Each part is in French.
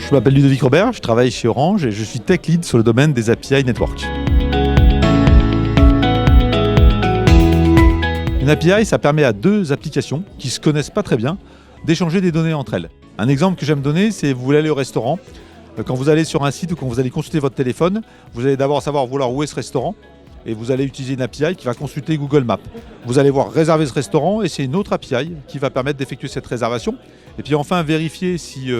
je m'appelle Ludovic Robert, je travaille chez Orange et je suis tech lead sur le domaine des API Network. Une API, ça permet à deux applications qui ne se connaissent pas très bien d'échanger des données entre elles. Un exemple que j'aime donner, c'est vous voulez aller au restaurant. Quand vous allez sur un site ou quand vous allez consulter votre téléphone, vous allez d'abord savoir où est ce restaurant et vous allez utiliser une API qui va consulter Google Maps. Vous allez voir réserver ce restaurant et c'est une autre API qui va permettre d'effectuer cette réservation. Et puis enfin, vérifier si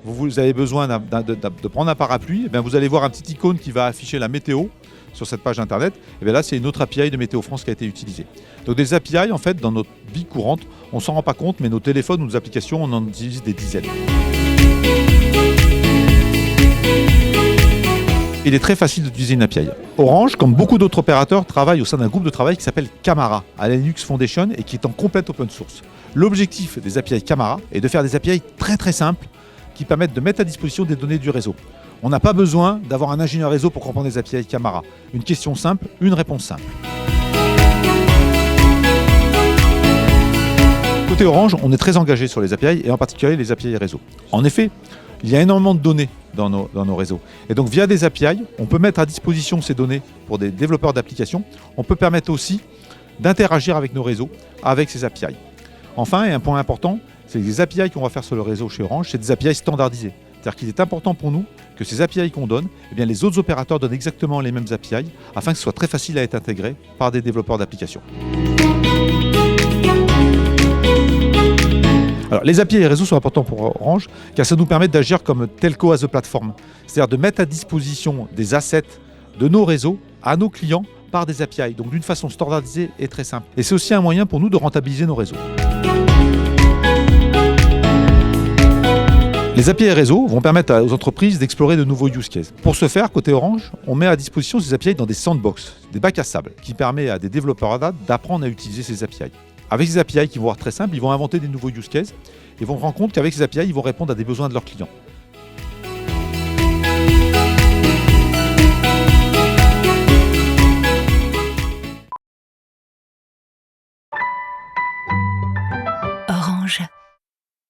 vous avez besoin de prendre un parapluie, et bien vous allez voir un petit icône qui va afficher la météo sur cette page internet. Et bien là, c'est une autre API de Météo France qui a été utilisée. Donc des API, en fait, dans notre vie courante, on ne s'en rend pas compte, mais nos téléphones ou nos applications, on en utilise des dizaines. Il est très facile d'utiliser une API. Orange, comme beaucoup d'autres opérateurs, travaille au sein d'un groupe de travail qui s'appelle Camara, à la Linux Foundation, et qui est en complète open source. L'objectif des API Camara est de faire des API très très simples qui permettent de mettre à disposition des données du réseau. On n'a pas besoin d'avoir un ingénieur réseau pour comprendre les API Camara. Une question simple, une réponse simple. Côté Orange, on est très engagé sur les API et en particulier les API réseau. En effet, il y a énormément de données dans nos réseaux. Et donc via des API, on peut mettre à disposition ces données pour des développeurs d'applications. On peut permettre aussi d'interagir avec nos réseaux, avec ces API. Enfin, et un point important, c'est que les API qu'on va faire sur le réseau chez Orange, c'est des API standardisés. C'est-à-dire qu'il est important pour nous que ces API qu'on donne, eh bien, les autres opérateurs donnent exactement les mêmes API afin que ce soit très facile à être intégré par des développeurs d'applications. Alors, les API et les réseaux sont importants pour Orange car ça nous permet d'agir comme telco as a platform, c'est-à-dire de mettre à disposition des assets de nos réseaux à nos clients par des API, donc d'une façon standardisée et très simple. Et c'est aussi un moyen pour nous de rentabiliser nos réseaux. Les API et réseaux vont permettre aux entreprises d'explorer de nouveaux use cases. Pour ce faire, côté Orange, on met à disposition ces API dans des sandbox, des bacs à sable, qui permet à des développeurs d'apprendre à utiliser ces API. Avec ces API qui vont être très simples, ils vont inventer des nouveaux use cases et vont se rendre compte qu'avec ces API, ils vont répondre à des besoins de leurs clients.